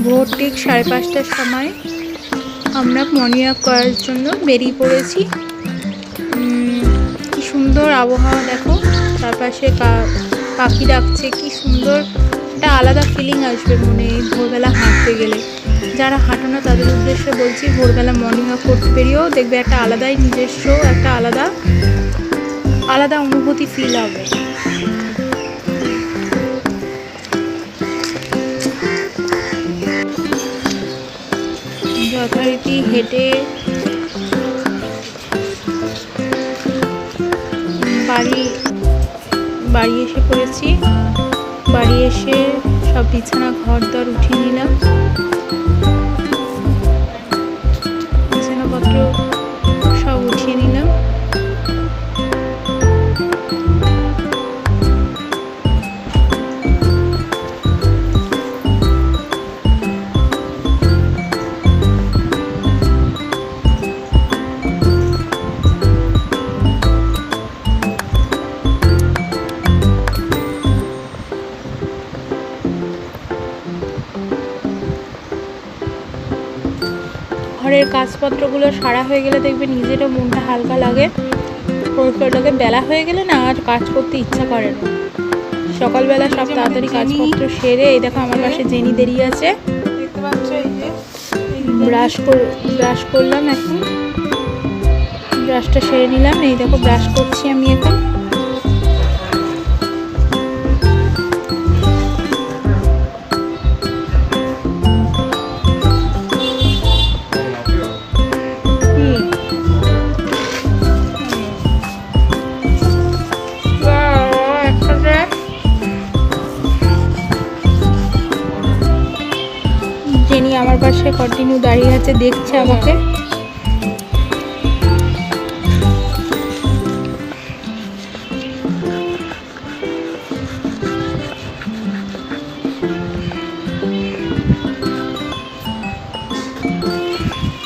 ভোর ঠিক 5:30টার সময় আমরা মর্নিং ওয়াক করার জন্য বেরিয়ে পড়েছি। কি সুন্দর আবহাওয়া দেখো, চারপাশে পাখি ডাকছে, কি সুন্দর একটা আলাদা ফিলিং আসবে মনে ভোরবেলা হাঁটতে গেলে। যারা হাঁটো না তাদের উদ্দেশ্যে বলছি, ভোরবেলা মর্নিং ওয়াক করতে বেরিয়েও দেখবে একটা আলাদাই নিজস্ব একটা আলাদা অনুভূতি ফিল হবে। যথারীতি হেঁটে বাড়ি এসে পড়েছি। বাড়ি এসে সব বিছানা ঘর দর উঠিয়ে নিলাম, বিছানাপত্র সব উঠিয়ে নিলাম। ঘরের কাজপত্রগুলো সারা হয়ে গেলে দেখবে নিজেরও মনটা হালকা লাগে, পরিষ্কারটাকে বেলা হয়ে গেলে না আর কাজ করতে ইচ্ছা করে না। সকালবেলা সব তাড়াতাড়ি কাজপত্র সেরে, এই দেখো আমার পাশে জেনি দেরি আছে, ব্রাশ করলাম, এখন ব্রাশটা সেরে নিলাম। এই দেখো ব্রাশ করছি আমি এখন। জেনি আমার পাশে কন্টিনিউ দাঁড়িয়ে আছে, দেখছে আমাকে।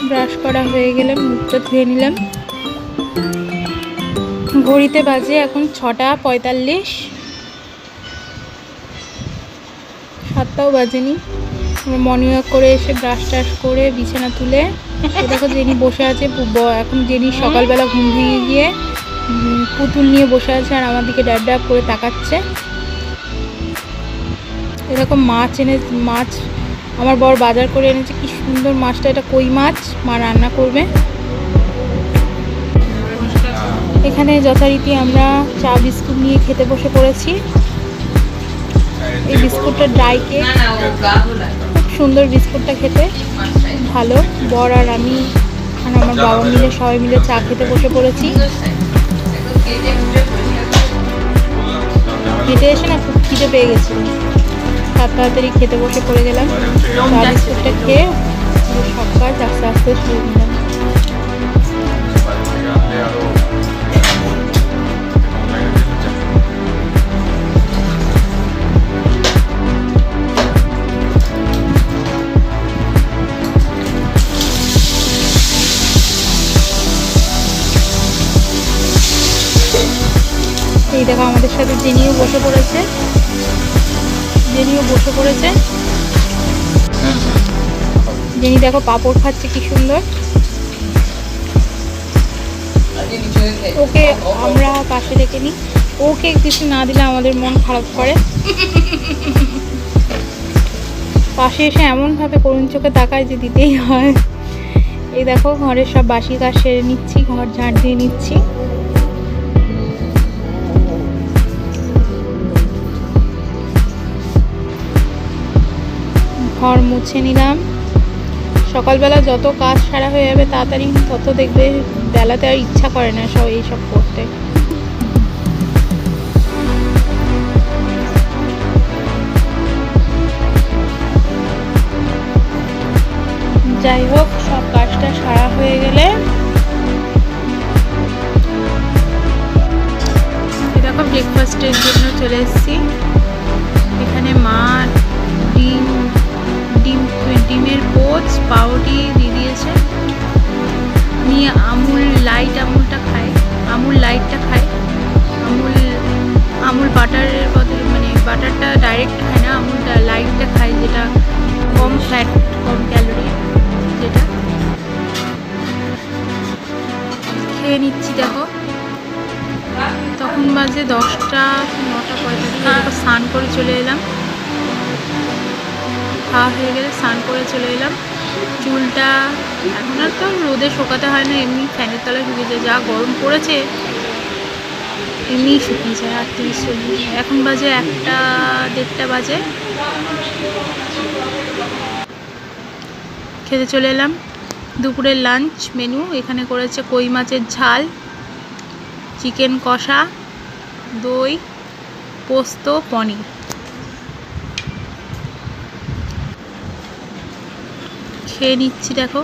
ব্রাশ করা হয়ে গেলে মুখটা ধুয়ে নিলাম। ঘড়িতে বাজে এখন 6:45, 7টাও বাজেনি। মর্নিং ওয়াক করে এসে ব্রাশ টাশ করে বিছানা তুলে দেখো জেনি বসে আছে। এখন জেনি সকালবেলা ঘুম ভেঙে গিয়ে পুতুল নিয়ে বসে আছে আর আমার দিকে ড্যাব ড্যাব করে তাকাচ্ছে। এরকম মাছ আমার বর বাজার করে এনেছে, কি সুন্দর মাছটা, এটা কই মাছ, মা রান্না করবে। এখানে যথারীতি আমরা চা বিস্কুট নিয়ে খেতে বসে পড়েছি। এই বিস্কুটটা ড্রাই কেক, খুব সুন্দর বিস্কুটটা খেতে, ভালো। বর আর আমি আর আমার বাবা মিলে সবাই মিলে চা খেতে বসে পড়েছি। খেতে এসে না খুব খিদে পেয়ে গেছিল, তাড়াতাড়ি খেতে বসে পড়ে গেলাম। চা বিস্কুটটা খেয়ে সব কাজ আস্তে আস্তে শুরু নিলাম। এই দেখো আমাদের সাথে জেনিও বসে পড়েছে। জেনি দেখো পাঁপড় খাচ্ছে, কি সুন্দর। ওকে আমরা পাশে রেখে নিই, ওকে কিছু না দিলে আমাদের মন খারাপ করে। পাশে এসে এমনভাবে করুণ চোখে তাকায় যে দিতেই হয়। এই দেখো ঘরের সব বাসি কাজ সেরে নিচ্ছি, ঘর ঝাড় দিয়ে নিচ্ছি। ঘর মুছে নিলাম। সকালবেলা যত কাজ সারা হয়ে যাবে তাড়াতাড়ি, তত দেখবে বেলাতে আর ইচ্ছা করে না এইসব করতে। যাই হোক, সব কাজটা সারা হয়ে গেলে দেখো ব্রেকফাস্টের জন্য চলে এসেছি। এখানে মা ডিমের পোচ, পাউরুটি দিয়ে দিয়েছে। নিয়ে আমুলটা খায়, আমুল বাটারের বদলে, মানে বাটারটা ডাইরেক্ট খায় না, আমুলটা লাইটটা খায়, যেটা কম ফ্যাট কম ক্যালোরি, যেটা খেয়ে নিচ্ছি। দেখো তখন বাজে 10টা 9:45, স্নান করে চলে এলাম। খাওয়া হয়ে গেলে স্নান করে চলে এলাম। চুলটা এখন আর তো রোদে শুকাতে হয় না, এমনি ফ্যানের তলায় শুকিয়ে যায়, যা গরম পড়েছে এমনিই শুকিয়ে যায়। 38-40, এখন বাজে 1টা 1:30 বাজে। খেতে চলে এলাম। দুপুরের লাঞ্চ মেনু এখানে করেছে কই মাছের ঝাল, চিকেন কষা, দই, পোস্ত, পনির। খেয়ে নিচ্ছি। দেখো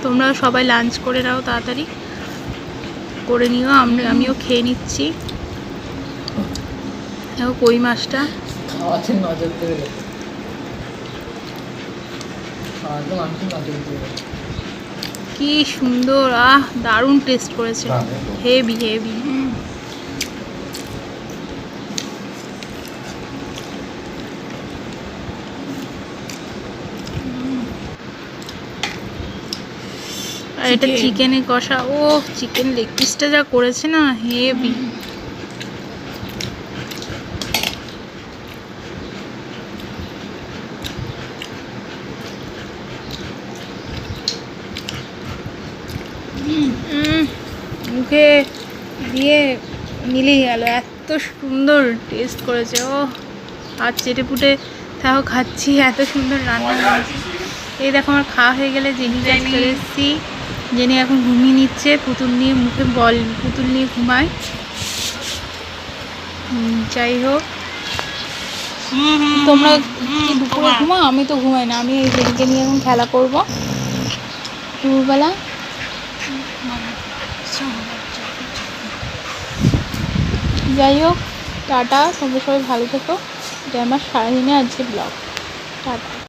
তোমরাও সবাই লাঞ্চ করে নাও, তাড়াতাড়ি করে নিও। আমিও খেয়ে নিচ্ছি। দেখো কই মাছটা কি সুন্দর, দারুণ টেস্ট করেছে, হেভি হেভি। আর এটা চিকেনের কষা, ও চিকেন লেগ পিসটা যা করেছে না, হেভি। মুখে দিয়ে মিলিয়ে গেল, এত সুন্দর টেস্ট করেছে। ও আর চেটে পুটে তাও খাচ্ছি, এত সুন্দর রান্না হয়েছে। এই দেখো আমার খাওয়া হয়ে গেলে জেনি চলে এসেছি। জেনি এখন ঘুমিয়ে নিচ্ছে, পুতুল নিয়ে মুখে বল, পুতুল নিয়ে ঘুমায়। যাই হোক, তোমরা কি দুপুরে ঘুমাও? আমি তো ঘুমাই না, আমি এই জেনিকে নিয়ে এখন খেলা করবো দুপুরবেলা। যাই হোক, টাটা, তোমরা সবাই ভালো থেকো। এটা আমার সারাদিনে আজকে ব্লগ। টাটা।